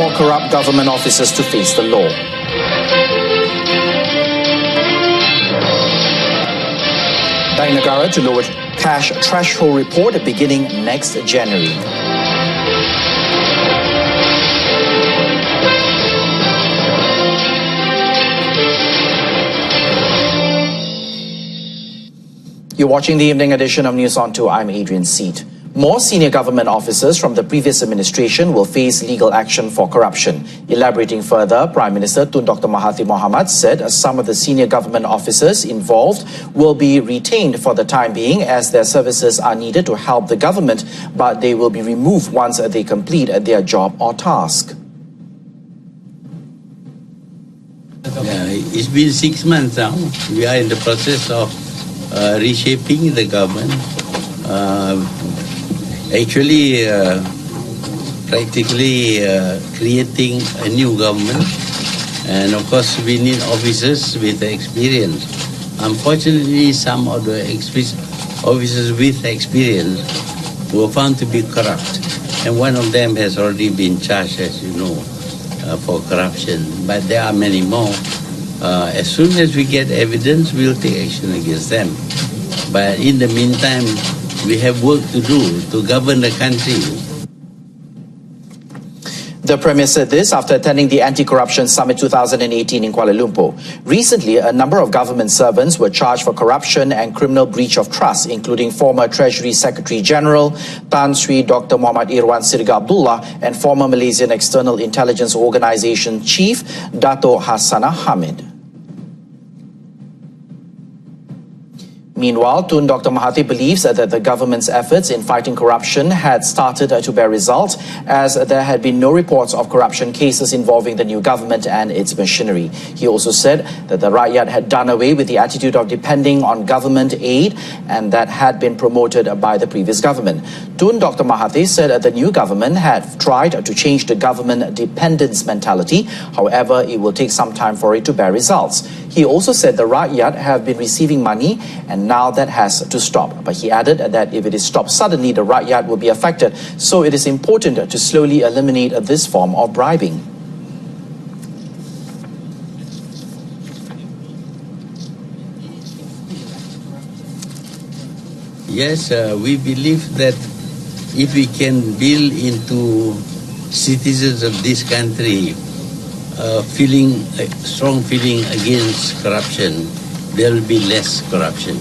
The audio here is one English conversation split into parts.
for corrupt government officers to face the law. Bank Negara to lower cash threshold report beginning next January. You're watching the evening edition of News On 2. I'm Adrian Seat. More senior government officers from the previous administration will face legal action for corruption. Elaborating further, Prime Minister Tun Dr. Mahathir Mohamad said some of the senior government officers involved will be retained for the time being as their services are needed to help the government, but they will be removed once they complete their job or task. It's been 6 months now. We are in the process of reshaping the government. Practically creating a new government, and of course we need officers with experience. Unfortunately, some of the officers with experience were found to be corrupt, and one of them has already been charged, as you know, for corruption. But there are many more. As soon as we get evidence, we'll take action against them. But in the meantime, we have work to do to govern the country. The Premier said this after attending the Anti-Corruption Summit 2018 in Kuala Lumpur. Recently, a number of government servants were charged for corruption and criminal breach of trust, including former Treasury Secretary General Tan Sri Dr. Muhammad Irwan Sirga Abdullah and former Malaysian External Intelligence Organisation Chief Dato' Hasanah Hamid. Meanwhile, Tun Dr. Mahathir believes that the government's efforts in fighting corruption had started to bear results, as there had been no reports of corruption cases involving the new government and its machinery. He also said that the Rakyat had done away with the attitude of depending on government aid, and that had been promoted by the previous government. Tun Dr. Mahathir said that the new government had tried to change the government dependence mentality. However, it will take some time for it to bear results. He also said the Rakyat have been receiving money, and now that has to stop. But he added that if it is stopped suddenly, the Rakyat will be affected. So it is important to slowly eliminate this form of bribing. Yes, we believe that if we can build into citizens of this country a strong feeling against corruption, there will be less corruption.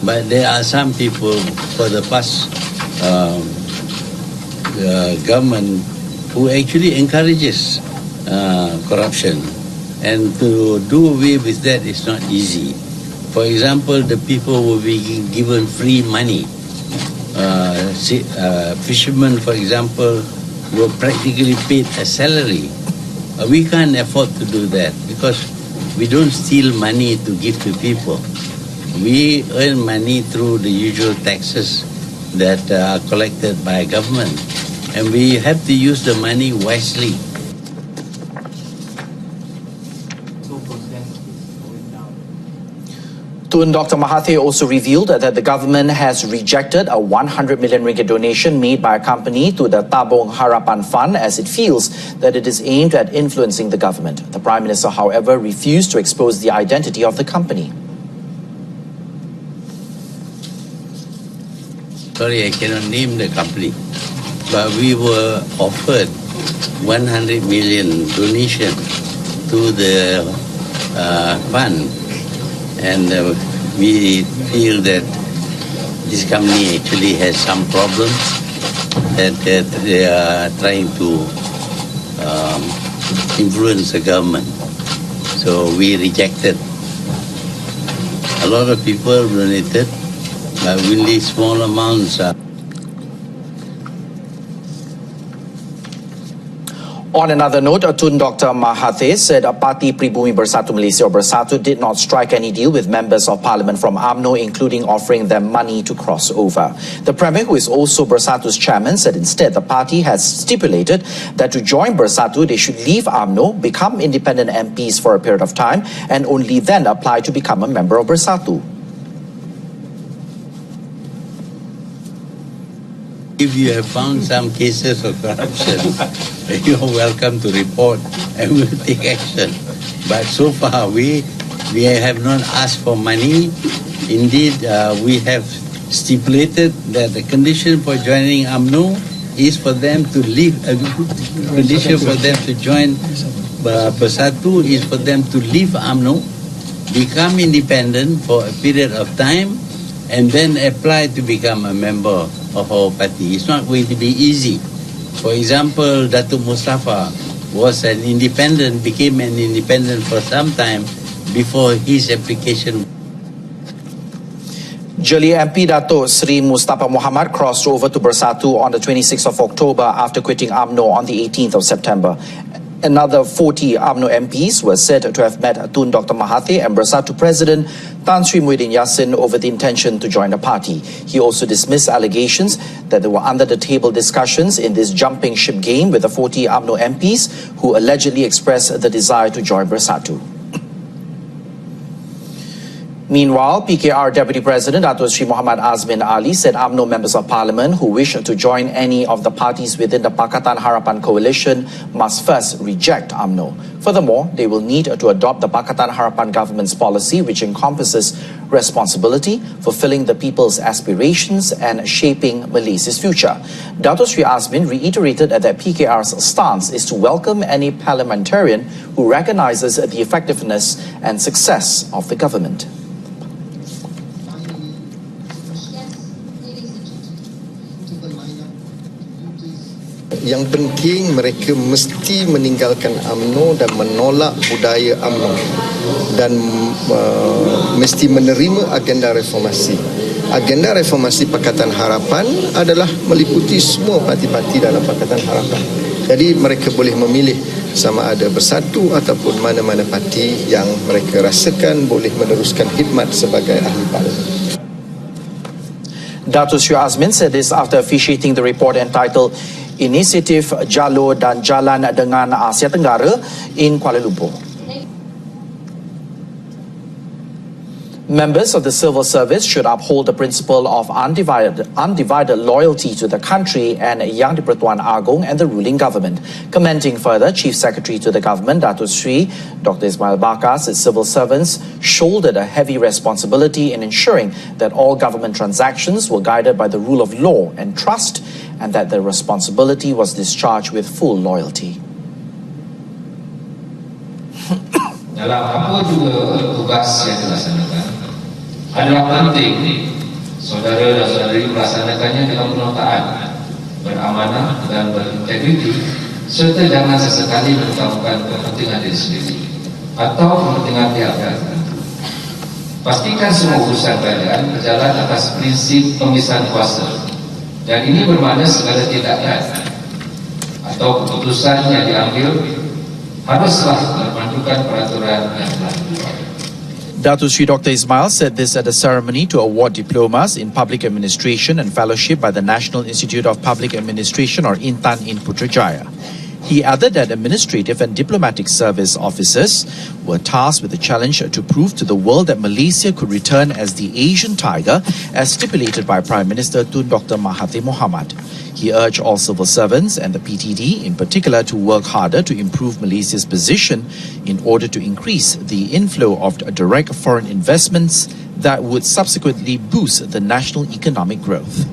But there are some people for the past government who actually encourages corruption, and to do away with that is not easy. For example, the people will be given free money. Fishermen, for example, were practically paid a salary. We can't afford to do that because we don't steal money to give to people. We earn money through the usual taxes that are collected by government, and we have to use the money wisely. Tun Dr. Mahathir also revealed that the government has rejected a 100 million ringgit donation made by a company to the Tabung Harapan Fund, as it feels that it is aimed at influencing the government. The Prime Minister, however, refused to expose the identity of the company. Sorry, I cannot name the company, but we were offered 100 million donation to the fund. And we feel that this company actually has some problems that they are trying to influence the government. So we rejected. A lot of people donated, but only small amounts. On another note, Tun Dr. Mahathir said Parti Pribumi Bersatu Malaysia or Bersatu did not strike any deal with members of parliament from UMNO, including offering them money to cross over. The Premier, who is also Bersatu's chairman, said instead the party has stipulated that to join Bersatu, they should leave UMNO, become independent MPs for a period of time, and only then apply to become a member of Bersatu. If you have found some cases of corruption, you are welcome to report and we'll take action. But so far, we have not asked for money. Indeed, we have stipulated that the condition for joining UMNO is for them to leave. A condition for them to join Bersatu is for them to leave UMNO, become independent for a period of time, and then apply to become a member of our party. It's not going to be easy. For example, Datuk Mustafa was an independent, became an independent for some time before his application. Jeli MP Dato' Sri Mustafa Muhammad crossed over to Bersatu on the 26th of October after quitting UMNO on the 18th of September. Another 40 UMNO MPs were said to have met Tun Dr. Mahathir and Bersatu President Tan Sri Muhyiddin Yassin over the intention to join the party. He also dismissed allegations that there were under-the-table discussions in this jumping ship game with the 40 UMNO MPs who allegedly expressed the desire to join Bersatu. Meanwhile, PKR Deputy President Dato' Sri Muhammad Azmin Ali said UMNO members of Parliament who wish to join any of the parties within the Pakatan Harapan coalition must first reject UMNO. Furthermore, they will need to adopt the Pakatan Harapan government's policy, which encompasses responsibility, fulfilling the people's aspirations and shaping Malaysia's future. Dato' Sri Azmin reiterated that PKR's stance is to welcome any parliamentarian who recognizes the effectiveness and success of the government. Yang penting mereka mesti meninggalkan UMNO dan menolak budaya UMNO dan mesti menerima agenda reformasi. Agenda reformasi Pakatan Harapan adalah meliputi semua parti-parti dalam Pakatan Harapan. Jadi mereka boleh memilih sama ada Bersatu ataupun mana-mana parti yang mereka rasakan boleh meneruskan khidmat sebagai ahli parlimen. Dato' Sri Azmin said this after officiating the report entitled Inisiatif Jalur dan Jalan dengan Asia Tenggara in Kuala Lumpur. Members of the civil service should uphold the principle of undivided loyalty to the country and Yang di-Pertuan Agong and the ruling government. Commenting further, Chief Secretary to the government, Dato' Sri Dr. Ismail Bakar, said civil servants shouldered a heavy responsibility in ensuring that all government transactions were guided by the rule of law and trust, and that the responsibility was discharged with full loyalty. Dalam apa juga tugas yang dilaksanakan, adalah penting saudara dan saudari melaksanakannya dengan penuh taat, beramanah dan berintegriti, serta jangan sesekali mengutamakan kepentingan diri sendiri atau kepentingan pihak lain. Pastikan semua urusan kerajaan berjalan atas prinsip pemisahan kuasa, dan ini bermakna segala tindakan atau keputusan yang diambil haruslah memandukan peraturan yang telah dibuat. Dato' Sri Dr. Ismail said this at a ceremony to award diplomas in public administration and fellowship by the National Institute of Public Administration, or Intan, in Putrajaya. He added that administrative and diplomatic service officers were tasked with the challenge to prove to the world that Malaysia could return as the Asian tiger, as stipulated by Prime Minister Tun Dr. Mahathir Mohamad. He urged all civil servants and the PTD in particular to work harder to improve Malaysia's position in order to increase the inflow of direct foreign investments that would subsequently boost the national economic growth.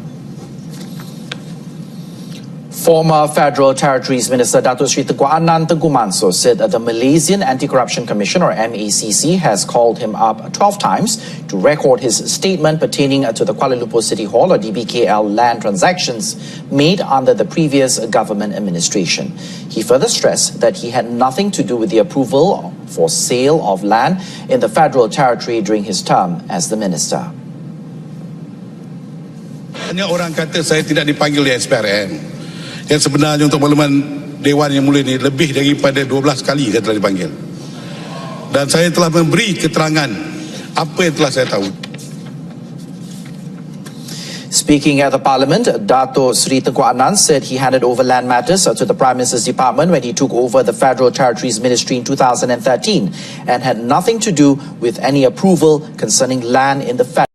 Former Federal Territories Minister Dato' Sri Tengku Anand Tengku Mansor said that the Malaysian Anti-Corruption Commission, or MACC, has called him up 12 times to record his statement pertaining to the Kuala Lumpur City Hall, or DBKL, land transactions made under the previous government administration. He further stressed that he had nothing to do with the approval for sale of land in the Federal Territory during his term as the minister. Hanya orang kata saya tidak dipanggil di SPRM. Yang sebenarnya untuk makluman Dewan yang mulia ini lebih daripada 12 kali saya telah dipanggil. Dan saya telah memberi keterangan apa yang telah saya tahu. Speaking at the Parliament, Dato' Sri Tengku Anand said he handed over land matters to the Prime Minister's Department when he took over the Federal Territories Ministry in 2013 and had nothing to do with any approval concerning land in the Federal